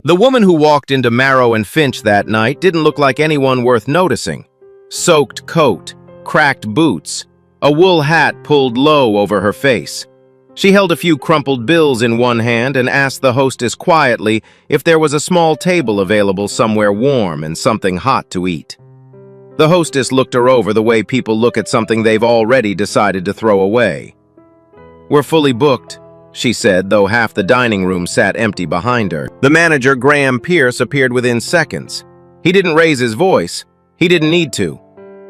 The woman who walked into Marrow and Finch that night didn't look like anyone worth noticing. Soaked coat, cracked boots, a wool hat pulled low over her face. She held a few crumpled bills in one hand and asked the hostess quietly if there was a small table available somewhere warm and something hot to eat. The hostess looked her over the way people look at something they've already decided to throw away. "We're fully booked," she said, though half the dining room sat empty behind her. The manager, Graham Pierce, appeared within seconds. He didn't raise his voice. He didn't need to.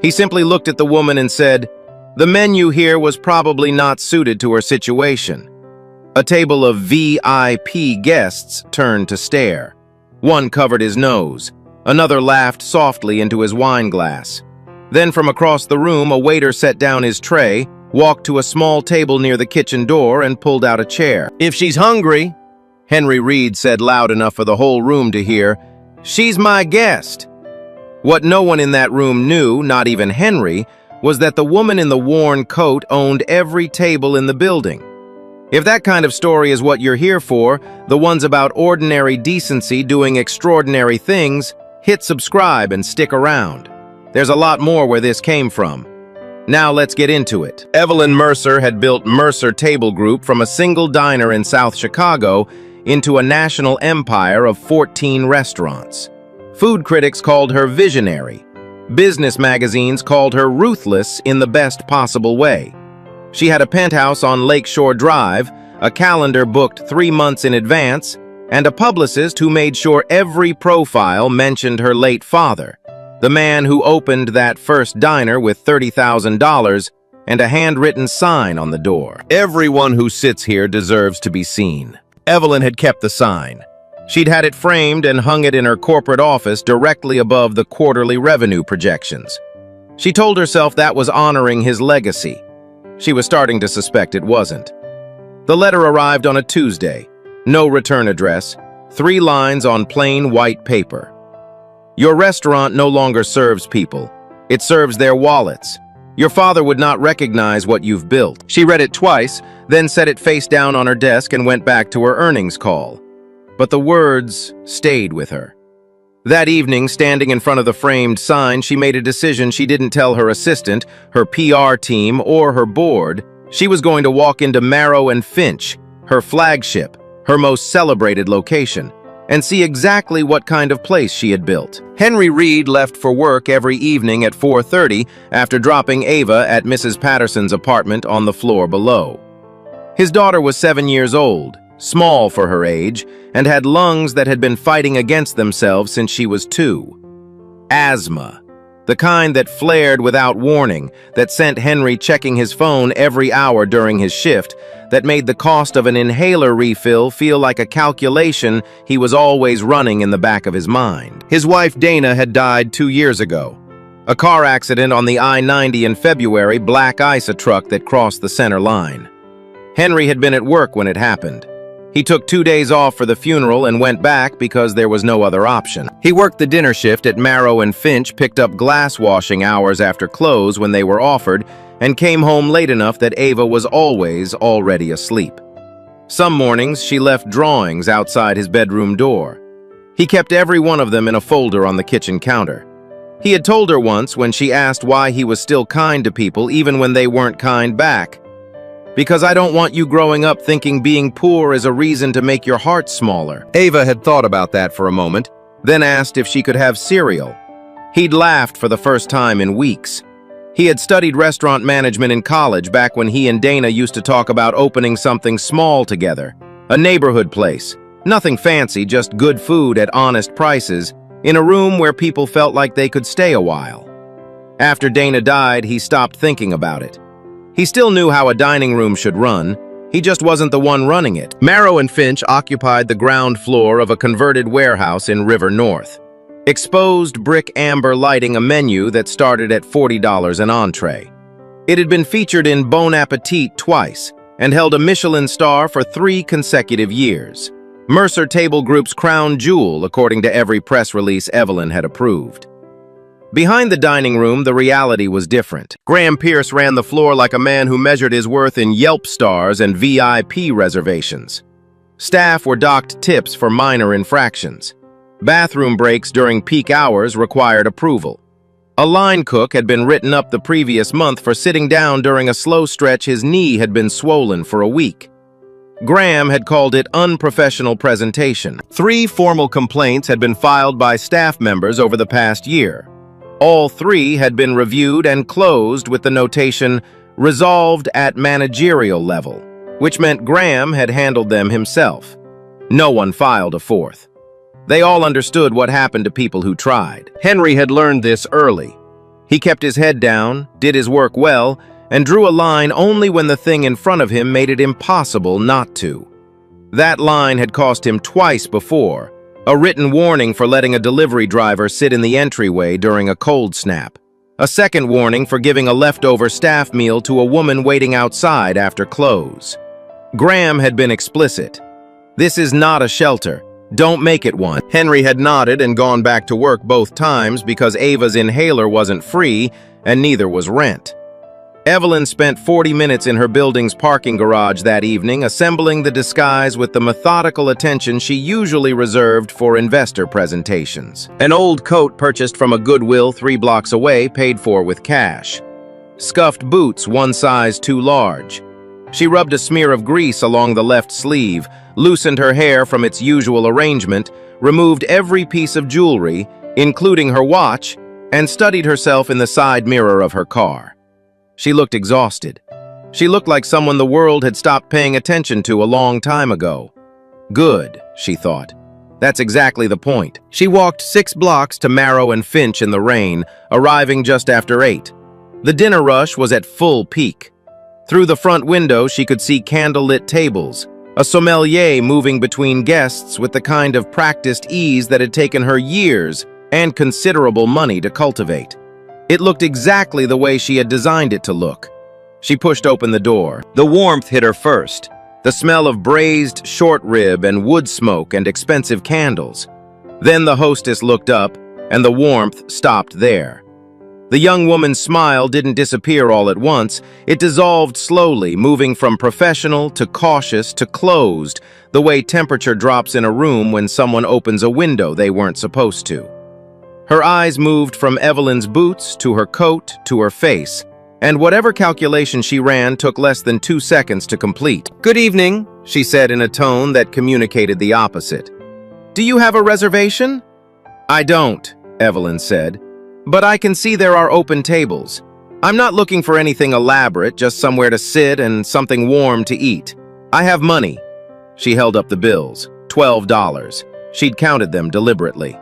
He simply looked at the woman and said, "The menu here was probably not suited to her situation." A table of VIP guests turned to stare. One covered his nose. Another laughed softly into his wine glass. Then from across the room, a waiter set down his tray, walked to a small table near the kitchen door, and pulled out a chair. "If she's hungry," Henry Reed said loud enough for the whole room to hear, "she's my guest." What no one in that room knew, not even Henry, was that the woman in the worn coat owned every table in the building. If that kind of story is what you're here for, the ones about ordinary decency doing extraordinary things, hit subscribe and stick around. There's a lot more where this came from. Now let's get into it. Evelyn Mercer had built Mercer Table Group from a single diner in South Chicago into a national empire of 14 restaurants. Food critics called her visionary. Business magazines called her ruthless in the best possible way. She had a penthouse on Lakeshore Drive, a calendar booked 3 months in advance, and a publicist who made sure every profile mentioned her late father, the man who opened that first diner with $30,000 and a handwritten sign on the door. "Everyone who sits here deserves to be seen." Evelyn had kept the sign. She'd had it framed and hung it in her corporate office directly above the quarterly revenue projections. She told herself that was honoring his legacy. She was starting to suspect it wasn't. The letter arrived on a Tuesday. No return address, 3 lines on plain white paper. "Your restaurant no longer serves people. It serves their wallets. Your father would not recognize what you've built." She read it twice, then set it face down on her desk and went back to her earnings call. But the words stayed with her. That evening, standing in front of the framed sign, she made a decision she didn't tell her assistant, her PR team, or her board. She was going to walk into Marrow and Finch, her flagship, her most celebrated location, and see exactly what kind of place she had built. Henry Reed left for work every evening at 4:30 after dropping Ava at Mrs. Patterson's apartment on the floor below. His daughter was 7 years old, small for her age, and had lungs that had been fighting against themselves since she was 2. Asthma. The kind that flared without warning, that sent Henry checking his phone every hour during his shift, that made the cost of an inhaler refill feel like a calculation he was always running in the back of his mind. His wife Dana had died 2 years ago. A car accident on the I-90 in February black ice a truck that crossed the center line. Henry had been at work when it happened. He took 2 days off for the funeral and went back because there was no other option. He worked the dinner shift at Marrow and Finch, picked up glass washing hours after close when they were offered, and came home late enough that Ava was always already asleep. Some mornings, she left drawings outside his bedroom door. He kept every one of them in a folder on the kitchen counter. He had told her once when she asked why he was still kind to people even when they weren't kind back, "Because I don't want you growing up thinking being poor is a reason to make your heart smaller." Ava had thought about that for a moment, then asked if she could have cereal. He'd laughed for the first time in weeks. He had studied restaurant management in college back when he and Dana used to talk about opening something small together. A neighborhood place. Nothing fancy, just good food at honest prices, in a room where people felt like they could stay a while. After Dana died, he stopped thinking about it. He still knew how a dining room should run. He just wasn't the one running it. Marrow and Finch occupied the ground floor of a converted warehouse in River North. Exposed brick amber lighting a menu that started at $40 an entree. It had been featured in Bon Appetit twice and held a Michelin star for 3 consecutive years. Mercer Table Group's crown jewel, according to every press release Evelyn had approved. Behind the dining room, the reality was different. Graham Pierce ran the floor like a man who measured his worth in Yelp stars and VIP reservations. Staff were docked tips for minor infractions. Bathroom breaks during peak hours required approval. A line cook had been written up the previous month for sitting down during a slow stretch his knee had been swollen for a week. Graham had called it unprofessional presentation. 3 formal complaints had been filed by staff members over the past year. All 3 had been reviewed and closed with the notation, resolved at managerial level, which meant Graham had handled them himself. No one filed a 4th. They all understood what happened to people who tried. Henry had learned this early. He kept his head down, did his work well, and drew a line only when the thing in front of him made it impossible not to. That line had cost him twice before, a written warning for letting a delivery driver sit in the entryway during a cold snap, a second warning for giving a leftover staff meal to a woman waiting outside after close. Graham had been explicit. "This is not a shelter. Don't make it one." Henry had nodded and gone back to work both times because Ava's inhaler wasn't free and neither was rent. Evelyn spent 40 minutes in her building's parking garage that evening, assembling the disguise with the methodical attention she usually reserved for investor presentations. An old coat purchased from a Goodwill 3 blocks away, paid for with cash. Scuffed boots 1 size too large. She rubbed a smear of grease along the left sleeve, loosened her hair from its usual arrangement, removed every piece of jewelry, including her watch, and studied herself in the side mirror of her car. She looked exhausted. She looked like someone the world had stopped paying attention to a long time ago. Good, she thought. That's exactly the point. She walked 6 blocks to Marrow and Finch in the rain, arriving just after 8. The dinner rush was at full peak. Through the front window, she could see candlelit tables, a sommelier moving between guests with the kind of practiced ease that had taken her years and considerable money to cultivate. It looked exactly the way she had designed it to look. She pushed open the door. The warmth hit her first, the smell of braised short rib and wood smoke and expensive candles. Then the hostess looked up, and the warmth stopped there. The young woman's smile didn't disappear all at once. It dissolved slowly, moving from professional to cautious to closed, the way temperature drops in a room when someone opens a window they weren't supposed to. Her eyes moved from Evelyn's boots to her coat to her face, and whatever calculation she ran took less than 2 seconds to complete. "Good evening," she said in a tone that communicated the opposite. "Do you have a reservation?" "I don't," Evelyn said, "but I can see there are open tables. I'm not looking for anything elaborate, just somewhere to sit and something warm to eat. I have money." She held up the bills. $12. She'd counted them deliberately.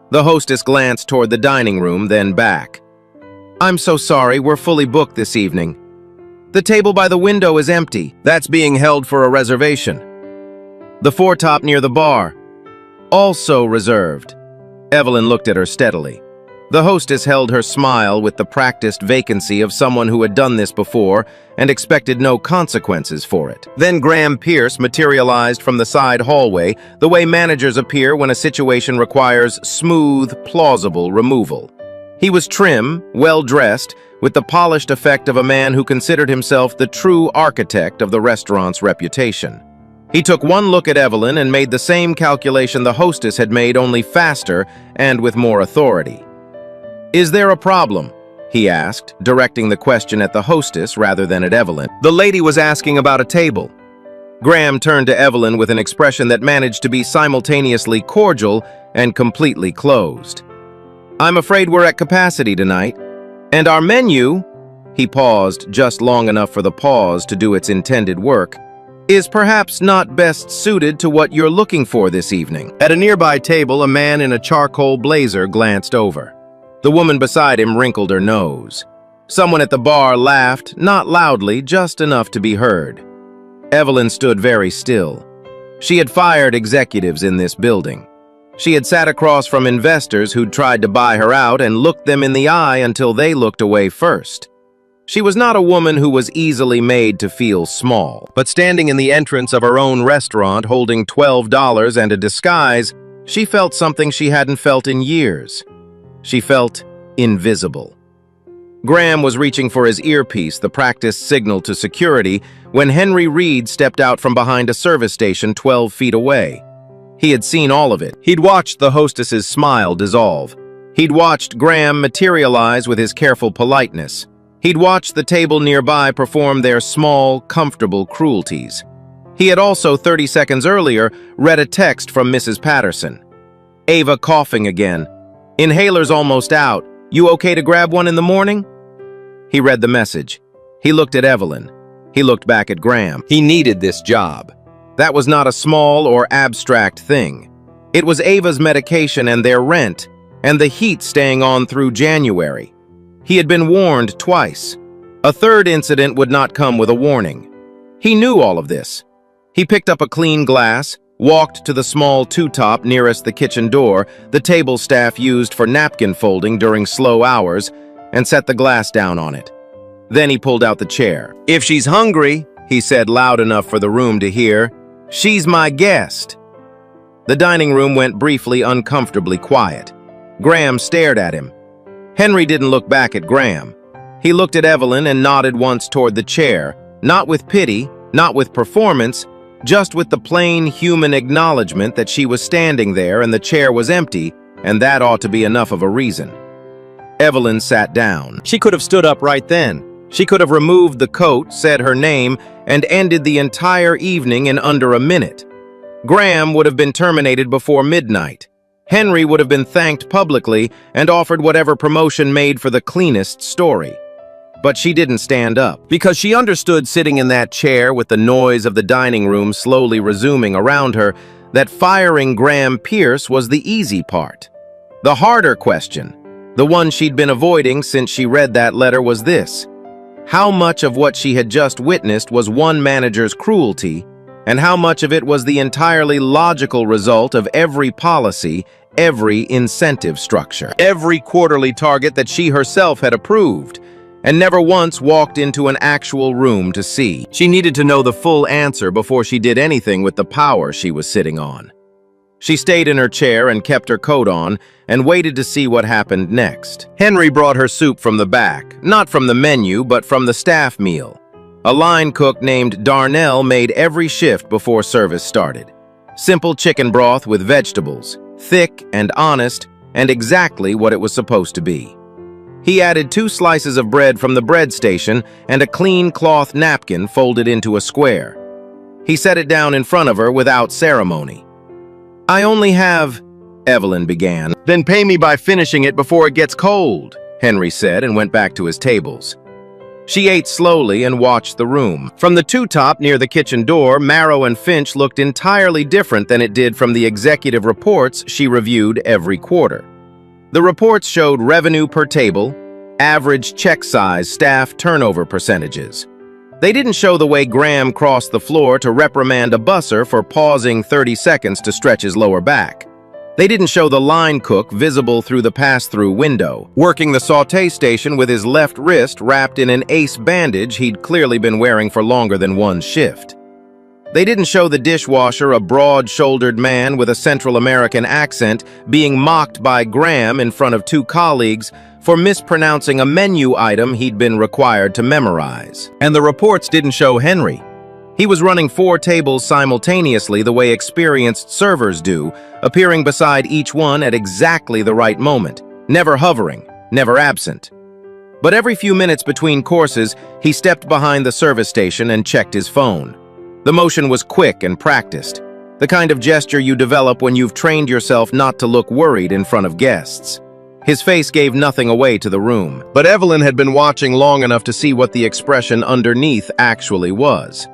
The hostess glanced toward the dining room, then back. "I'm so sorry, we're fully booked this evening. The table by the window is empty. That's being held for a reservation. The foretop near the bar, also reserved." Evelyn looked at her steadily. The hostess held her smile with the practiced vacancy of someone who had done this before and expected no consequences for it. Then Graham Pierce materialized from the side hallway, the way managers appear when a situation requires smooth, plausible removal. He was trim, well-dressed, with the polished effect of a man who considered himself the true architect of the restaurant's reputation. He took one look at Evelyn and made the same calculation the hostess had made, only faster and with more authority. "Is there a problem?" he asked, directing the question at the hostess rather than at Evelyn. "The lady was asking about a table." Graham turned to Evelyn with an expression that managed to be simultaneously cordial and completely closed. "I'm afraid we're at capacity tonight. And our menu," he paused just long enough for the pause to do its intended work, "is perhaps not best suited to what you're looking for this evening." At a nearby table, a man in a charcoal blazer glanced over. The woman beside him wrinkled her nose. Someone at the bar laughed, not loudly, just enough to be heard. Evelyn stood very still. She had fired executives in this building. She had sat across from investors who'd tried to buy her out and looked them in the eye until they looked away first. She was not a woman who was easily made to feel small, but standing in the entrance of her own restaurant holding $12 and a disguise, she felt something she hadn't felt in years. She felt invisible. Graham was reaching for his earpiece, the practiced signal to security, when Henry Reed stepped out from behind a service station 12 feet away. He had seen all of it. He'd watched the hostess's smile dissolve. He'd watched Graham materialize with his careful politeness. He'd watched the table nearby perform their small, comfortable cruelties. He had also, 30 seconds earlier, read a text from Mrs. Patterson. Ava coughing again. Inhaler's almost out. You okay to grab one in the morning? He read the message. He looked at Evelyn. He looked back at Graham. He needed this job. That was not a small or abstract thing. It was Ava's medication and their rent, and the heat staying on through January. He had been warned twice. A third incident would not come with a warning. He knew all of this. He picked up a clean glass, walked to the small two-top nearest the kitchen door, the table staff used for napkin folding during slow hours, and set the glass down on it. Then he pulled out the chair. If she's hungry, he said loud enough for the room to hear, she's my guest. The dining room went briefly uncomfortably quiet. Graham stared at him. Henry didn't look back at Graham. He looked at Evelyn and nodded once toward the chair, not with pity, not with performance, just with the plain human acknowledgement that she was standing there and the chair was empty, and that ought to be enough of a reason. Evelyn sat down. She could have stood up right then. She could have removed the coat, said her name, and ended the entire evening in under a minute. Graham would have been terminated before midnight. Henry would have been thanked publicly and offered whatever promotion made for the cleanest story. But she didn't stand up, because she understood, sitting in that chair with the noise of the dining room slowly resuming around her, that firing Graham Pierce was the easy part. The harder question, the one she'd been avoiding since she read that letter, was this: how much of what she had just witnessed was one manager's cruelty, and how much of it was the entirely logical result of every policy, every incentive structure, every quarterly target that she herself had approved, and never once walked into an actual room to see. She needed to know the full answer before she did anything with the power she was sitting on. She stayed in her chair and kept her coat on and waited to see what happened next. Henry brought her soup from the back, not from the menu, but from the staff meal. A line cook named Darnell made every shift before service started. Simple chicken broth with vegetables, thick and honest, and exactly what it was supposed to be. He added 2 slices of bread from the bread station and a clean cloth napkin folded into a square. He set it down in front of her without ceremony. I only have, Evelyn began. Then pay me by finishing it before it gets cold, Henry said, and went back to his tables. She ate slowly and watched the room. From the two-top near the kitchen door, Marrow and Finch looked entirely different than it did from the executive reports she reviewed every quarter. The reports showed revenue per table, average check size, staff turnover percentages. They didn't show the way Graham crossed the floor to reprimand a busser for pausing 30 seconds to stretch his lower back. They didn't show the line cook visible through the pass-through window, working the sauté station with his left wrist wrapped in an ace bandage he'd clearly been wearing for longer than one shift. They didn't show the dishwasher, a broad-shouldered man with a Central American accent, being mocked by Graham in front of 2 colleagues for mispronouncing a menu item he'd been required to memorize. And the reports didn't show Henry. He was running 4 tables simultaneously the way experienced servers do, appearing beside each one at exactly the right moment, never hovering, never absent. But every few minutes between courses, he stepped behind the service station and checked his phone. The motion was quick and practiced, the kind of gesture you develop when you've trained yourself not to look worried in front of guests. His face gave nothing away to the room, but Evelyn had been watching long enough to see what the expression underneath actually was.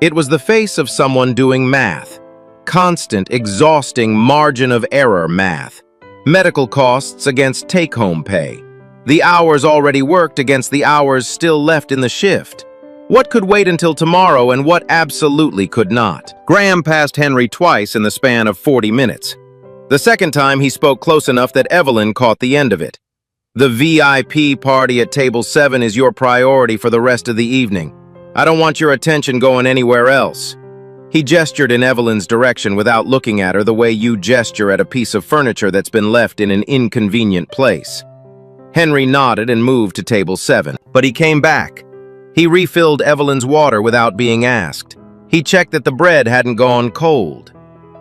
It was the face of someone doing math. Constant, exhausting margin of error math. Medical costs against take-home pay. The hours already worked against the hours still left in the shift. What could wait until tomorrow and what absolutely could not? Graham passed Henry twice in the span of 40 minutes. The second time he spoke close enough that Evelyn caught the end of it. The VIP party at table 7 is your priority for the rest of the evening. I don't want your attention going anywhere else. He gestured in Evelyn's direction without looking at her the way you gesture at a piece of furniture that's been left in an inconvenient place. Henry nodded and moved to table 7, but he came back. He refilled Evelyn's water without being asked. He checked that the bread hadn't gone cold.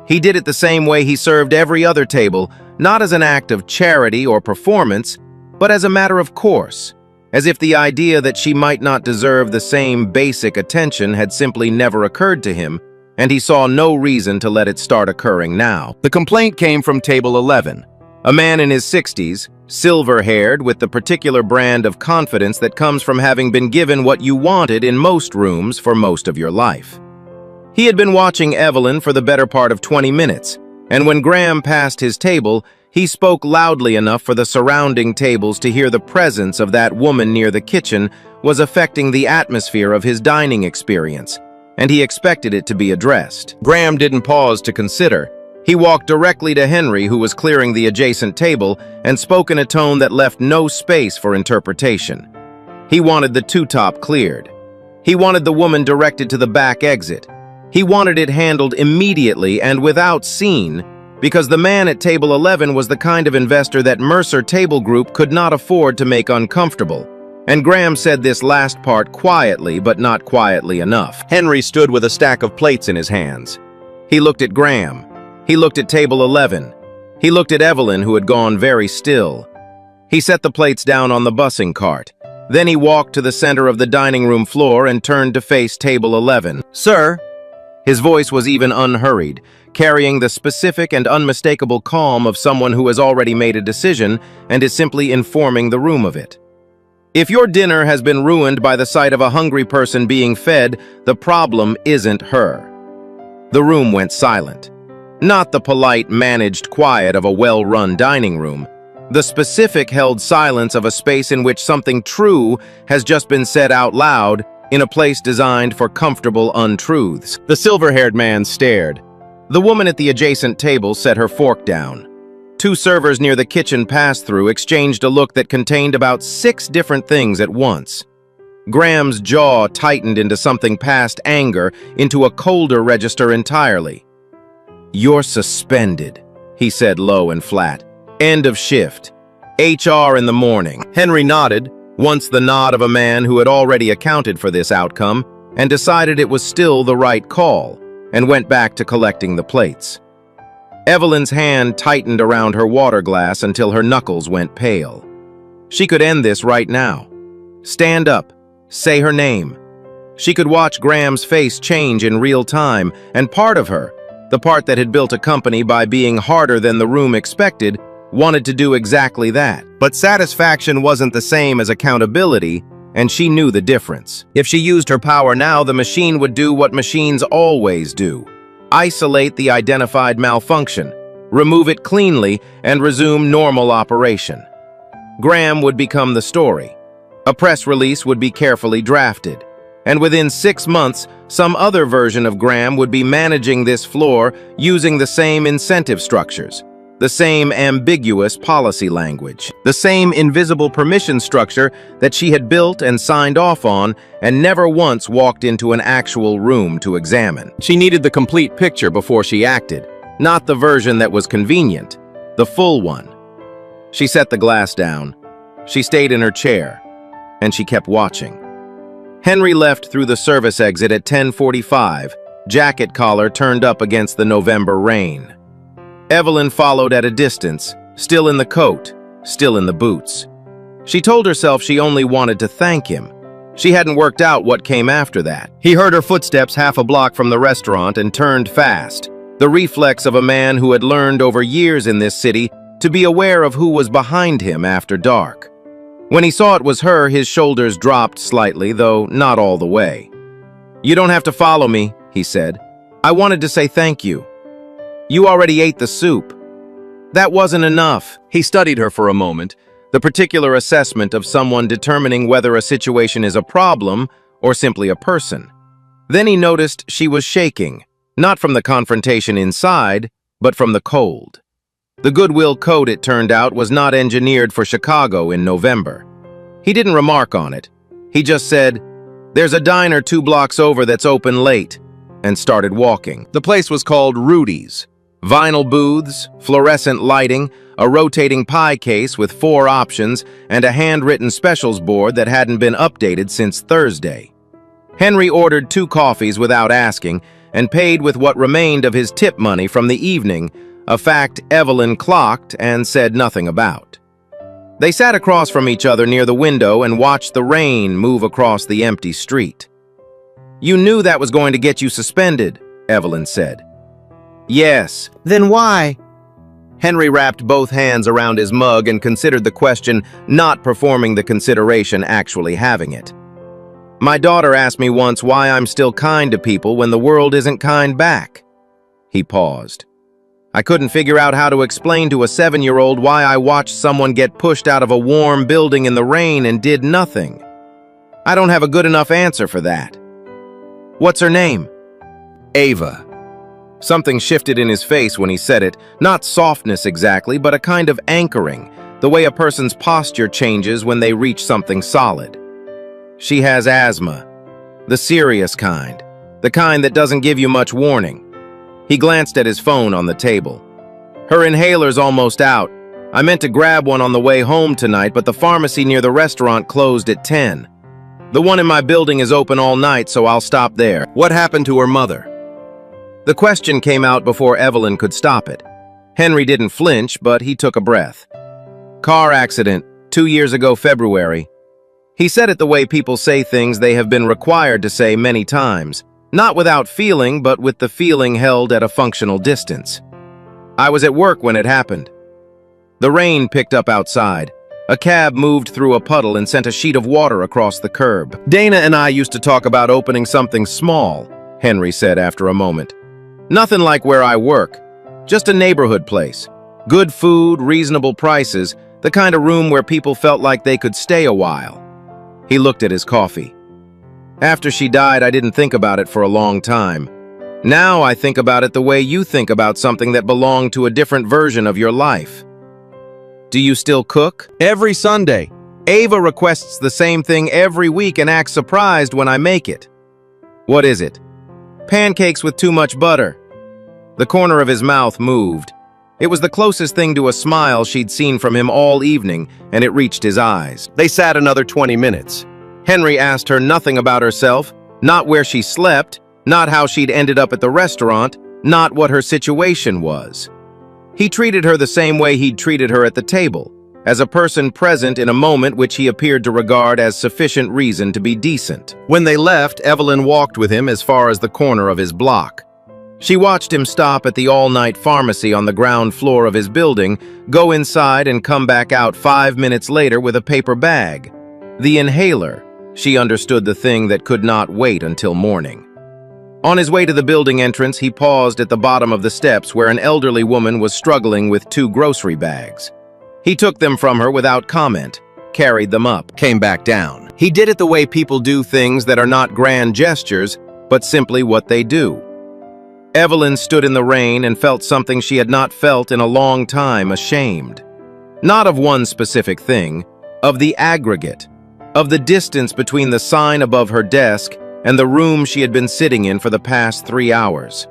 He did it the same way he served every other table, not as an act of charity or performance, but as a matter of course, as if the idea that she might not deserve the same basic attention had simply never occurred to him, and he saw no reason to let it start occurring now. The complaint came from table 11. A man in his 60s, silver-haired, with the particular brand of confidence that comes from having been given what you wanted in most rooms for most of your life. He had been watching Evelyn for the better part of 20 minutes, and when Graham passed his table, he spoke loudly enough for the surrounding tables to hear the presence of that woman near the kitchen was affecting the atmosphere of his dining experience, and he expected it to be addressed. Graham didn't pause to consider. He walked directly to Henry, who was clearing the adjacent table, and spoke in a tone that left no space for interpretation. He wanted the two-top cleared. He wanted the woman directed to the back exit. He wanted it handled immediately and without scene, because the man at table 11 was the kind of investor that Mercer Table Group could not afford to make uncomfortable. And Graham said this last part quietly, but not quietly enough. Henry stood with a stack of plates in his hands. He looked at Graham. He looked at table 11. He looked at Evelyn, who had gone very still. He set the plates down on the bussing cart. Then he walked to the center of the dining room floor and turned to face table 11. "Sir." His voice was even unhurried, carrying the specific and unmistakable calm of someone who has already made a decision and is simply informing the room of it. "If your dinner has been ruined by the sight of a hungry person being fed, the problem isn't her." The room went silent. Not the polite, managed quiet of a well-run dining room. The specific held silence of a space in which something true has just been said out loud in a place designed for comfortable untruths. The silver-haired man stared. The woman at the adjacent table set her fork down. Two servers near the kitchen pass-through exchanged a look that contained about 6 different things at once. Graham's jaw tightened into something past anger, into a colder register entirely. "You're suspended," he said low and flat. "End of shift. HR in the morning." Henry nodded, once the nod of a man who had already accounted for this outcome, and decided it was still the right call, and went back to collecting the plates. Evelyn's hand tightened around her water glass until her knuckles went pale. She could end this right now. Stand up. Say her name. She could watch Graham's face change in real time, and part of her, the part that had built a company by being harder than the room expected, wanted to do exactly that. But satisfaction wasn't the same as accountability, and she knew the difference. If she used her power now, the machine would do what machines always do: isolate the identified malfunction, remove it cleanly, and resume normal operation. Graham would become the story. A press release would be carefully drafted. And within 6 months, some other version of Graham would be managing this floor using the same incentive structures, the same ambiguous policy language, the same invisible permission structure that she had built and signed off on and never once walked into an actual room to examine. She needed the complete picture before she acted, not the version that was convenient, the full one. She set the glass down. She stayed in her chair, and she kept watching. Henry left through the service exit at 10:45, jacket collar turned up against the November rain. Evelyn followed at a distance, still in the coat, still in the boots. She told herself she only wanted to thank him. She hadn't worked out what came after that. He heard her footsteps half a block from the restaurant and turned fast, the reflex of a man who had learned over years in this city to be aware of who was behind him after dark. When he saw it was her, his shoulders dropped slightly, though not all the way. "You don't have to follow me," he said. "I wanted to say thank you. You already ate the soup." That wasn't enough. He studied her for a moment, the particular assessment of someone determining whether a situation is a problem or simply a person. Then he noticed she was shaking, not from the confrontation inside, but from the cold. The Goodwill coat, it turned out, was not engineered for Chicago in November. He didn't remark on it. He just said, "There's a diner 2 blocks over that's open late," and started walking. The place was called Rudy's. Vinyl booths, fluorescent lighting, a rotating pie case with 4 options, and a handwritten specials board that hadn't been updated since Thursday. Henry ordered 2 coffees without asking and paid with what remained of his tip money from the evening, a fact Evelyn clocked and said nothing about. They sat across from each other near the window and watched the rain move across the empty street. "You knew that was going to get you suspended," Evelyn said. "Yes." Then why? Henry wrapped both hands around his mug and considered the question, not performing the consideration actually having it. "My daughter asked me once why I'm still kind to people when the world isn't kind back." He paused. "I couldn't figure out how to explain to a 7-year-old why I watched someone get pushed out of a warm building in the rain and did nothing. I don't have a good enough answer for that." "What's her name?" "Ava." Something shifted in his face when he said it, not softness exactly, but a kind of anchoring, the way a person's posture changes when they reach something solid. "She has asthma. The serious kind. The kind that doesn't give you much warning." He glanced at his phone on the table. "Her inhaler's almost out. I meant to grab one on the way home tonight, but the pharmacy near the restaurant closed at 10. The one in my building is open all night, so I'll stop there." "What happened to her mother?" The question came out before Evelyn could stop it. Henry didn't flinch, but he took a breath. "Car accident, 2 years ago February." He said it the way people say things they have been required to say many times, not without feeling, but with the feeling held at a functional distance. "I was at work when it happened." The rain picked up outside. A cab moved through a puddle and sent a sheet of water across the curb. "Dana and I used to talk about opening something small," Henry said after a moment. "Nothing like where I work. Just a neighborhood place. Good food, reasonable prices, the kind of room where people felt like they could stay a while." He looked at his coffee. "After she died, I didn't think about it for a long time. Now I think about it the way you think about something that belonged to a different version of your life." "Do you still cook?" "Every Sunday. Ava requests the same thing every week and acts surprised when I make it." "What is it?" "Pancakes with too much butter." The corner of his mouth moved. It was the closest thing to a smile she'd seen from him all evening, and it reached his eyes. They sat another 20 minutes. Henry asked her nothing about herself, not where she slept, not how she'd ended up at the restaurant, not what her situation was. He treated her the same way he'd treated her at the table, as a person present in a moment which he appeared to regard as sufficient reason to be decent. When they left, Evelyn walked with him as far as the corner of his block. She watched him stop at the all-night pharmacy on the ground floor of his building, go inside and come back out 5 minutes later with a paper bag. The inhaler. She understood the thing that could not wait until morning. On his way to the building entrance, he paused at the bottom of the steps where an elderly woman was struggling with 2 grocery bags. He took them from her without comment, carried them up, came back down. He did it the way people do things that are not grand gestures, but simply what they do. Evelyn stood in the rain and felt something she had not felt in a long time, ashamed. Not of one specific thing, of the aggregate, of the distance between the sign above her desk and the room she had been sitting in for the past 3 hours.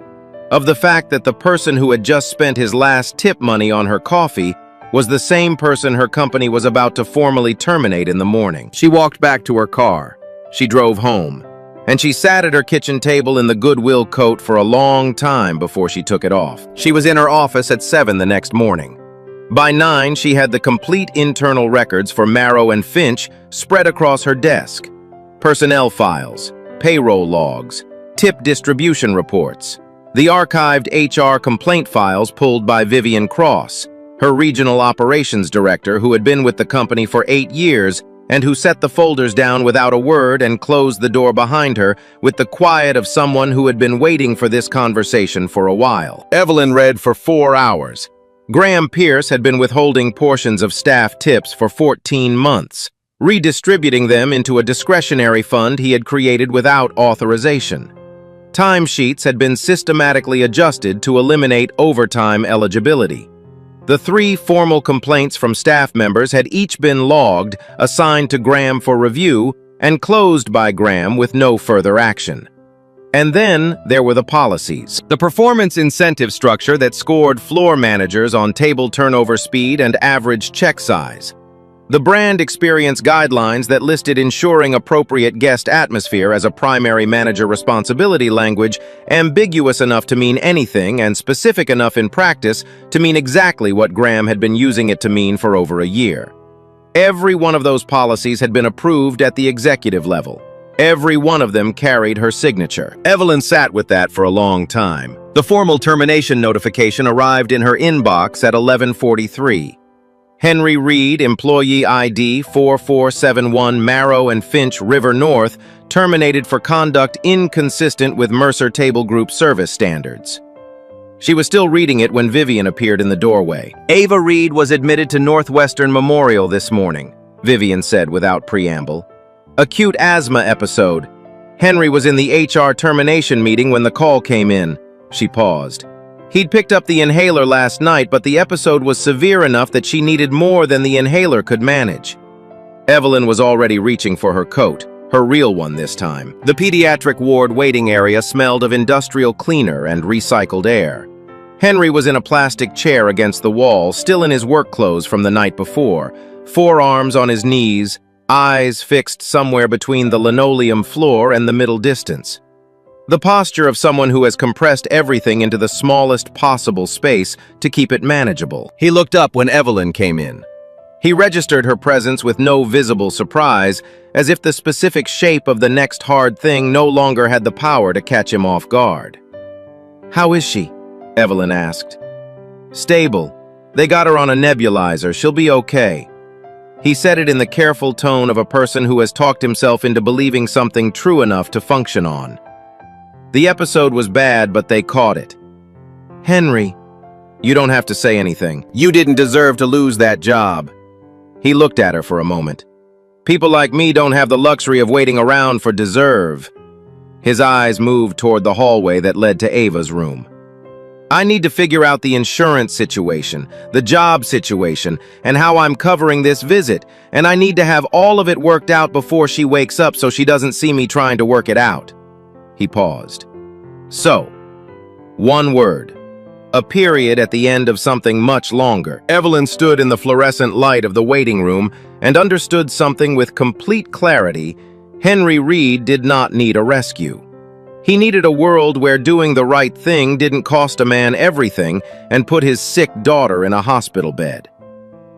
Of the fact that the person who had just spent his last tip money on her coffee was the same person her company was about to formally terminate in the morning. She walked back to her car. She drove home. And she sat at her kitchen table in the Goodwill coat for a long time before she took it off. She was in her office at 7 the next morning. By 9, she had the complete internal records for Marrow and Finch spread across her desk. Personnel files, payroll logs, tip distribution reports, the archived HR complaint files pulled by Vivian Cross, her regional operations director who had been with the company for 8 years and who set the folders down without a word and closed the door behind her with the quiet of someone who had been waiting for this conversation for a while. Evelyn read for 4 hours. Graham Pierce had been withholding portions of staff tips for 14 months, redistributing them into a discretionary fund he had created without authorization. Timesheets had been systematically adjusted to eliminate overtime eligibility. The 3 formal complaints from staff members had each been logged, assigned to Graham for review, and closed by Graham with no further action. And then there were the policies. The performance incentive structure that scored floor managers on table turnover speed and average check size. The brand experience guidelines that listed ensuring appropriate guest atmosphere as a primary manager responsibility language, ambiguous enough to mean anything and specific enough in practice to mean exactly what Graham had been using it to mean for over a year. Every one of those policies had been approved at the executive level. Every one of them carried her signature. Evelyn sat with that for a long time. The formal termination notification arrived in her inbox at 11:43. Henry Reed, employee ID 4471 Marrow and Finch River North, terminated for conduct inconsistent with Mercer Table Group service standards. She was still reading it when Vivian appeared in the doorway. Ava Reed was admitted to Northwestern Memorial this morning, Vivian said without preamble. Acute asthma episode. Henry was in the HR termination meeting when the call came in. She paused. He'd picked up the inhaler last night, but the episode was severe enough that she needed more than the inhaler could manage. Evelyn was already reaching for her coat, her real one this time. The pediatric ward waiting area smelled of industrial cleaner and recycled air. Henry was in a plastic chair against the wall, still in his work clothes from the night before, forearms on his knees, eyes fixed somewhere between the linoleum floor and the middle distance. The posture of someone who has compressed everything into the smallest possible space to keep it manageable. He looked up when Evelyn came in. He registered her presence with no visible surprise, as if the specific shape of the next hard thing no longer had the power to catch him off guard. "How is she?" Evelyn asked. "Stable. They got her on a nebulizer. She'll be okay." He said it in the careful tone of a person who has talked himself into believing something true enough to function on. The episode was bad, but they caught it. "Henry, you don't have to say anything. You didn't deserve to lose that job." He looked at her for a moment. "People like me don't have the luxury of waiting around for deserve." His eyes moved toward the hallway that led to Ava's room. "I need to figure out the insurance situation, the job situation, and how I'm covering this visit, and I need to have all of it worked out before she wakes up so she doesn't see me trying to work it out." He paused. "So, one word. A period at the end of something much longer." Evelyn stood in the fluorescent light of the waiting room and understood something with complete clarity. Henry Reed did not need a rescue. He needed a world where doing the right thing didn't cost a man everything and put his sick daughter in a hospital bed.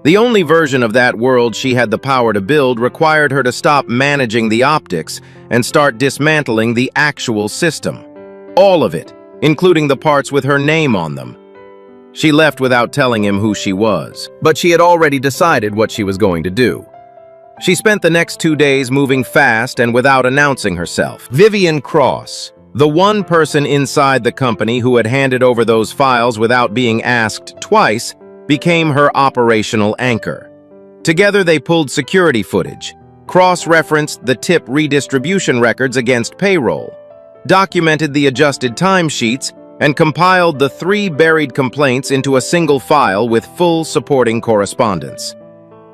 The only version of that world she had the power to build required her to stop managing the optics and start dismantling the actual system. All of it, including the parts with her name on them. She left without telling him who she was, but she had already decided what she was going to do. She spent the next 2 days moving fast and without announcing herself. Vivian Cross, the one person inside the company who had handed over those files without being asked twice, became her operational anchor. Together they pulled security footage, cross-referenced the tip redistribution records against payroll, documented the adjusted timesheets, and compiled the 3 buried complaints into a single file with full supporting correspondence.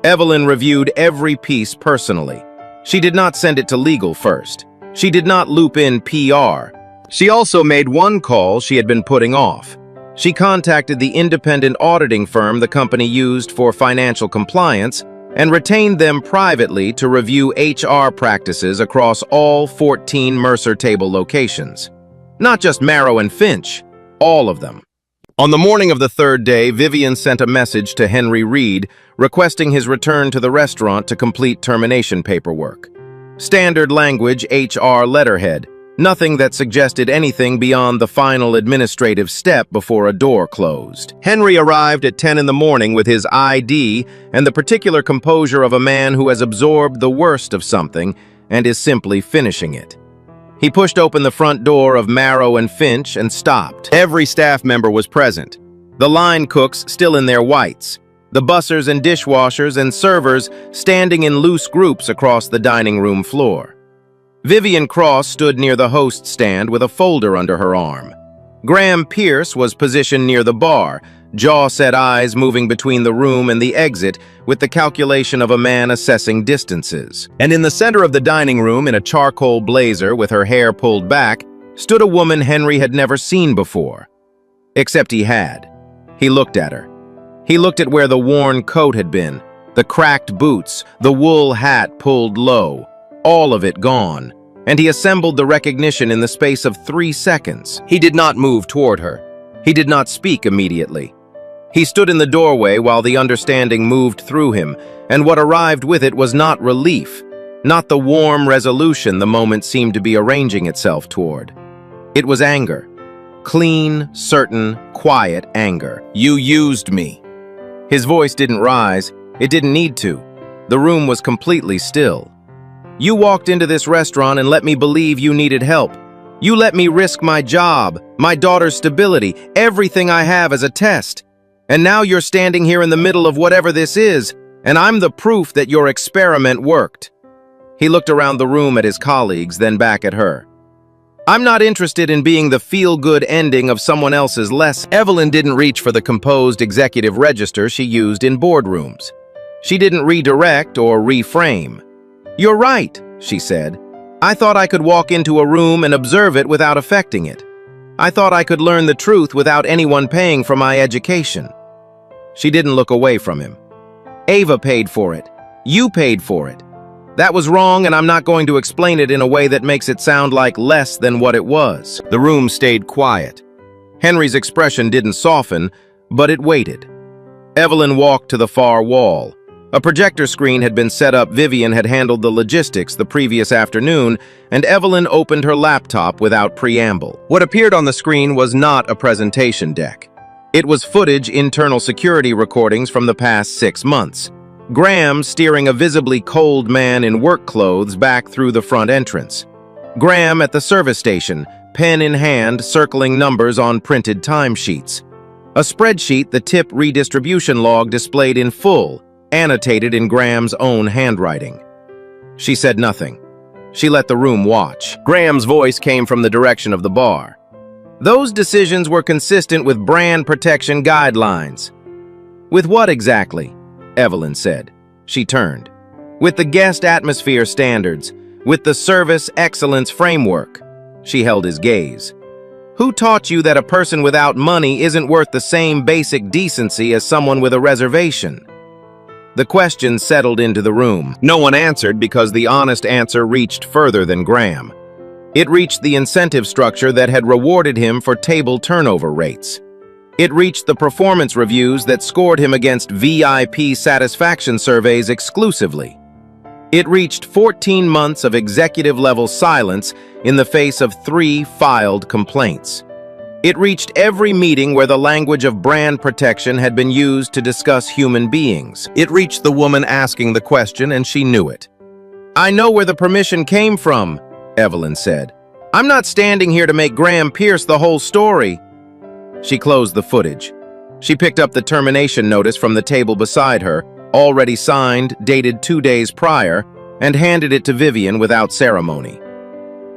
Evelyn reviewed every piece personally. She did not send it to legal first. She did not loop in PR. She also made one call she had been putting off. She contacted the independent auditing firm the company used for financial compliance and retained them privately to review HR practices across all 14 Mercer Table locations. Not just Marrow and Finch, all of them. On the morning of the 3rd day, Vivian sent a message to Henry Reed requesting his return to the restaurant to complete termination paperwork. Standard language HR letterhead, nothing that suggested anything beyond the final administrative step before a door closed. Henry arrived at 10 in the morning with his ID and the particular composure of a man who has absorbed the worst of something and is simply finishing it. He pushed open the front door of Marrow and Finch and stopped. Every staff member was present. The line cooks still in their whites. The bussers and dishwashers and servers standing in loose groups across the dining room floor. Vivian Cross stood near the host stand with a folder under her arm. Graham Pierce was positioned near the bar, jaw-set eyes moving between the room and the exit with the calculation of a man assessing distances. And in the center of the dining room, in a charcoal blazer with her hair pulled back, stood a woman Henry had never seen before. Except he had. He looked at her. He looked at where the worn coat had been, the cracked boots, the wool hat pulled low, all of it gone, and he assembled the recognition in the space of 3 seconds. He did not move toward her. He did not speak immediately. He stood in the doorway while the understanding moved through him, and what arrived with it was not relief, not the warm resolution the moment seemed to be arranging itself toward. It was anger. Clean, certain, quiet anger. "You used me." His voice didn't rise. It didn't need to. The room was completely still. "You walked into this restaurant and let me believe you needed help. You let me risk my job, my daughter's stability, everything I have as a test. And now you're standing here in the middle of whatever this is, and I'm the proof that your experiment worked." He looked around the room at his colleagues, then back at her. "I'm not interested in being the feel-good ending of someone else's lesson." Evelyn didn't reach for the composed executive register she used in boardrooms. She didn't redirect or reframe. "You're right," she said. "I thought I could walk into a room and observe it without affecting it. I thought I could learn the truth without anyone paying for my education." She didn't look away from him. "Ava paid for it. You paid for it. That was wrong, and I'm not going to explain it in a way that makes it sound like less than what it was." The room stayed quiet. Henry's expression didn't soften, but it waited. Evelyn walked to the far wall. A projector screen had been set up. Vivian had handled the logistics the previous afternoon, and Evelyn opened her laptop without preamble. What appeared on the screen was not a presentation deck. It was footage, internal security recordings from the past 6 months. Graham steering a visibly cold man in work clothes back through the front entrance. Graham at the service station, pen in hand, circling numbers on printed timesheets. A spreadsheet, the tip redistribution log displayed in full, annotated in Graham's own handwriting. She said nothing. She let the room watch. Graham's voice came from the direction of the bar. "Those decisions were consistent with brand protection guidelines." "With what exactly?" Evelyn said. She turned. "With the guest atmosphere standards, with the service excellence framework." She held his gaze. "Who taught you that a person without money isn't worth the same basic decency as someone with a reservation?" The question settled into the room. No one answered because the honest answer reached further than Graham. It reached the incentive structure that had rewarded him for table turnover rates. It reached the performance reviews that scored him against VIP satisfaction surveys exclusively. It reached 14 months of executive-level silence in the face of 3 filed complaints. It reached every meeting where the language of brand protection had been used to discuss human beings. It reached the woman asking the question, and she knew it. "I know where the permission came from," Evelyn said. "I'm not standing here to make Graham Pierce the whole story." She closed the footage. She picked up the termination notice from the table beside her, already signed, dated 2 days prior, and handed it to Vivian without ceremony.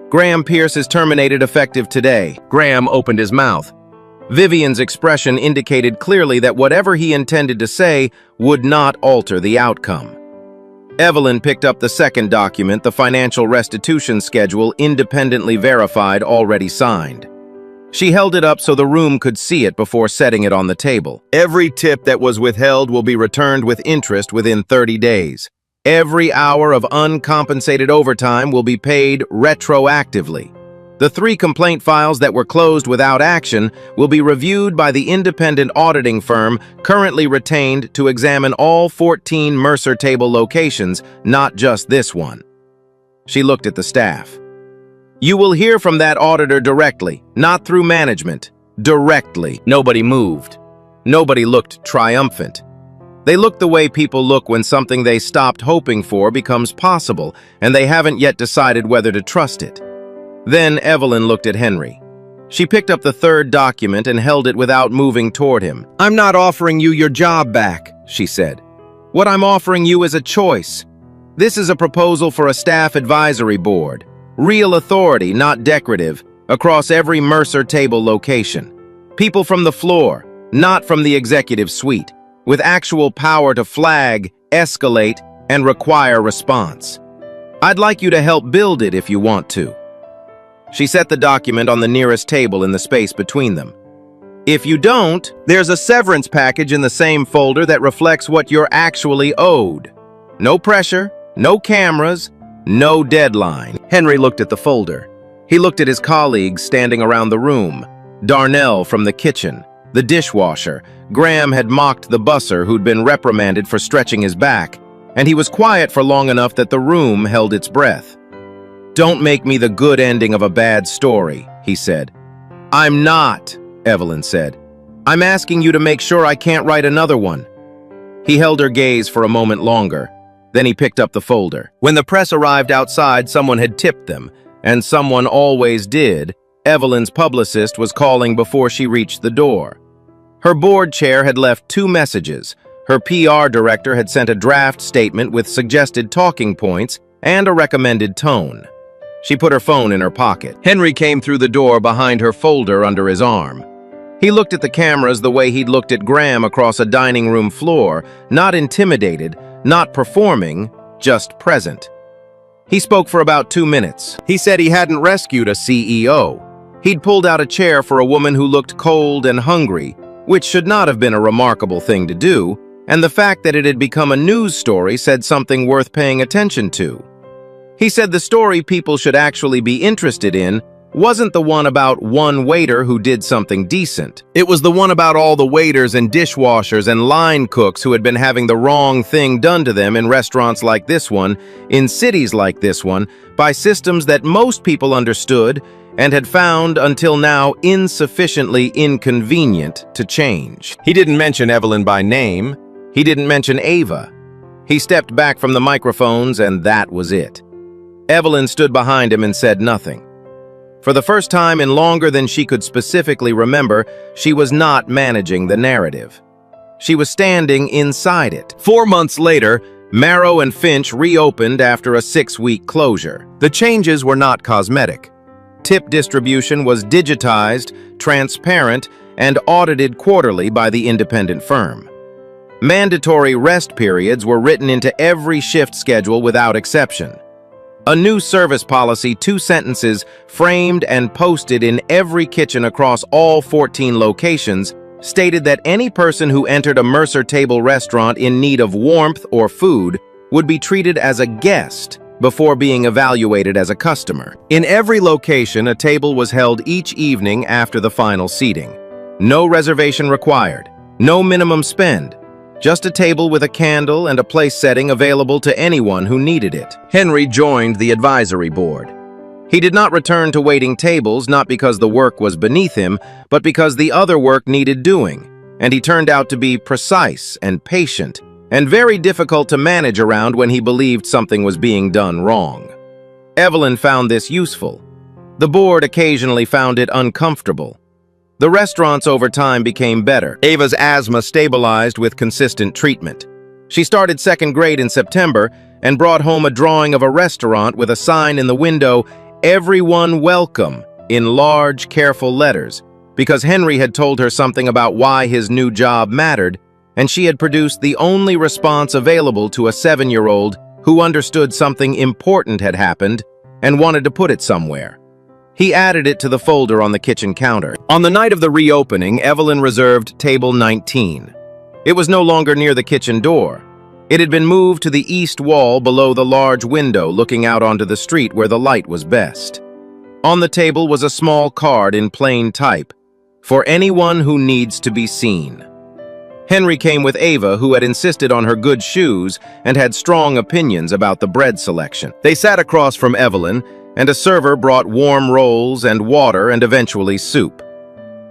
"Graham Pierce is terminated effective today." Graham opened his mouth. Vivian's expression indicated clearly that whatever he intended to say would not alter the outcome. Evelyn picked up the second document, the financial restitution schedule, independently verified, already signed. She held it up so the room could see it before setting it on the table. "Every tip that was withheld will be returned with interest within 30 days. Every hour of uncompensated overtime will be paid retroactively. The 3 complaint files that were closed without action will be reviewed by the independent auditing firm currently retained to examine all 14 Mercer Table locations, not just this one." She looked at the staff. "You will hear from that auditor directly, not through management. Directly." Nobody moved. Nobody looked triumphant. They looked the way people look when something they stopped hoping for becomes possible, and they haven't yet decided whether to trust it. Then Evelyn looked at Henry. She picked up the third document and held it without moving toward him. "I'm not offering you your job back," she said. "What I'm offering you is a choice. This is a proposal for a staff advisory board. Real authority, not decorative, across every Mercer Table location. People from the floor, not from the executive suite, with actual power to flag, escalate, and require response. I'd like you to help build it if you want to." She set the document on the nearest table in the space between them. If you don't, there's a severance package in the same folder that reflects what you're actually owed. No pressure, no cameras, no deadline. Henry looked at the folder. He looked at his colleagues standing around the room. Darnell from the kitchen, the dishwasher. Graham had mocked the busser who'd been reprimanded for stretching his back, and he was quiet for long enough that the room held its breath. "Don't make me the good ending of a bad story," he said. "I'm not," Evelyn said. "I'm asking you to make sure I can't write another one." He held her gaze for a moment longer. Then he picked up the folder. When the press arrived outside, someone had tipped them, and someone always did. Evelyn's publicist was calling before she reached the door. Her board chair had left 2 messages. Her PR director had sent a draft statement with suggested talking points and a recommended tone. She put her phone in her pocket. Henry came through the door behind her folder under his arm. He looked at the cameras the way he'd looked at Graham across a dining room floor, not intimidated, not performing, just present. He spoke for about 2 minutes. He said he hadn't rescued a CEO. He'd pulled out a chair for a woman who looked cold and hungry, which should not have been a remarkable thing to do, and the fact that it had become a news story said something worth paying attention to. He said the story people should actually be interested in wasn't the one about one waiter who did something decent. It was the one about all the waiters and dishwashers and line cooks who had been having the wrong thing done to them in restaurants like this one, in cities like this one, by systems that most people understood and had found until now insufficiently inconvenient to change. He didn't mention Evelyn by name. He didn't mention Ava. He stepped back from the microphones, and that was it. Evelyn stood behind him and said nothing. For the first time in longer than she could specifically remember, she was not managing the narrative. She was standing inside it. 4 months later, Marrow and Finch reopened after a 6-week closure. The changes were not cosmetic. Tip distribution was digitized, transparent, and audited quarterly by the independent firm. Mandatory rest periods were written into every shift schedule without exception. A new service policy, 2 sentences, framed and posted in every kitchen across all 14 locations, stated that any person who entered a Mercer Table restaurant in need of warmth or food would be treated as a guest before being evaluated as a customer. In every location, a table was held each evening after the final seating. No reservation required, no minimum spend. Just a table with a candle and a place setting available to anyone who needed it. Henry joined the advisory board. He did not return to waiting tables, not because the work was beneath him, but because the other work needed doing, and he turned out to be precise and patient, and very difficult to manage around when he believed something was being done wrong. Evelyn found this useful. The board occasionally found it uncomfortable. The restaurants over time became better. Ava's asthma stabilized with consistent treatment. She started 2nd grade in September and brought home a drawing of a restaurant with a sign in the window, "Everyone welcome," in large, careful letters, because Henry had told her something about why his new job mattered, and she had produced the only response available to a 7-year-old who understood something important had happened and wanted to put it somewhere. He added it to the folder on the kitchen counter. On the night of the reopening, Evelyn reserved table 19. It was no longer near the kitchen door. It had been moved to the east wall below the large window looking out onto the street where the light was best. On the table was a small card in plain type, "For anyone who needs to be seen." Henry came with Ava, who had insisted on her good shoes and had strong opinions about the bread selection. They sat across from Evelyn, and a server brought warm rolls and water and eventually soup.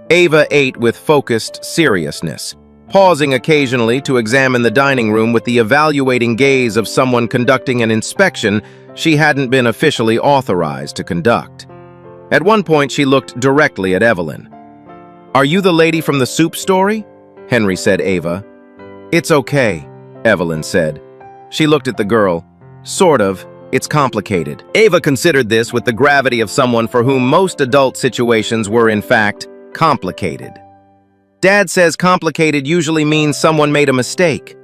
Ava ate with focused seriousness, pausing occasionally to examine the dining room with the evaluating gaze of someone conducting an inspection she hadn't been officially authorized to conduct. At one point, she looked directly at Evelyn. "Are you the lady from the soup story?" Henry said Ava. "It's okay," Evelyn said. She looked at the girl. "Sort of. It's complicated." Ava considered this with the gravity of someone for whom most adult situations were, in fact, complicated. "Dad says complicated usually means someone made a mistake."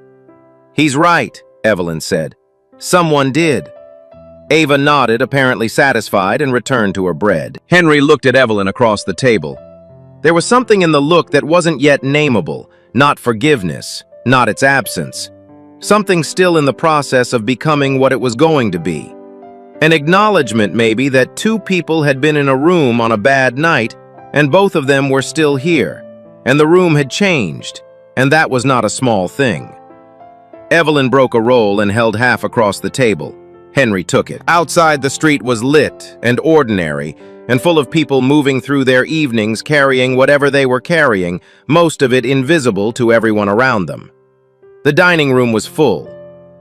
"He's right," Evelyn said. "Someone did." Ava nodded, apparently satisfied, and returned to her bread. Henry looked at Evelyn across the table. There was something in the look that wasn't yet nameable, not forgiveness, not its absence. Something still in the process of becoming what it was going to be. An acknowledgement, maybe, that two people had been in a room on a bad night, and both of them were still here, and the room had changed, and that was not a small thing. Evelyn broke a roll and held half across the table. Henry took it. Outside, the street was lit and ordinary, and full of people moving through their evenings carrying whatever they were carrying, most of it invisible to everyone around them. The dining room was full.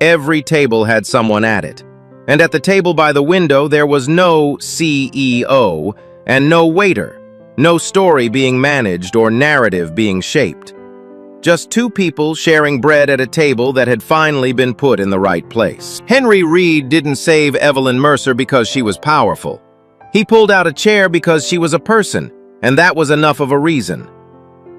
Every table had someone at it. And at the table by the window, there was no CEO and no waiter, no story being managed or narrative being shaped. Just two people sharing bread at a table that had finally been put in the right place. Henry Reed didn't save Evelyn Mercer because she was powerful. He pulled out a chair because she was a person, and that was enough of a reason.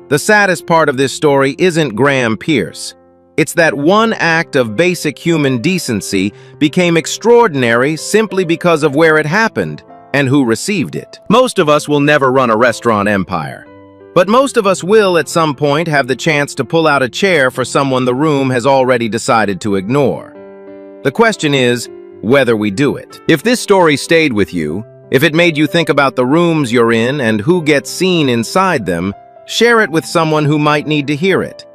The saddest part of this story isn't Graham Pierce. It's that one act of basic human decency became extraordinary simply because of where it happened and who received it. Most of us will never run a restaurant empire. But most of us will at some point have the chance to pull out a chair for someone the room has already decided to ignore. The question is whether we do it. If this story stayed with you, if it made you think about the rooms you're in and who gets seen inside them, share it with someone who might need to hear it.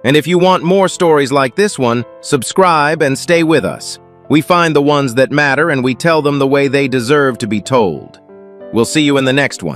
And if you want more stories like this one, subscribe and stay with us. We find the ones that matter and we tell them the way they deserve to be told. We'll see you in the next one.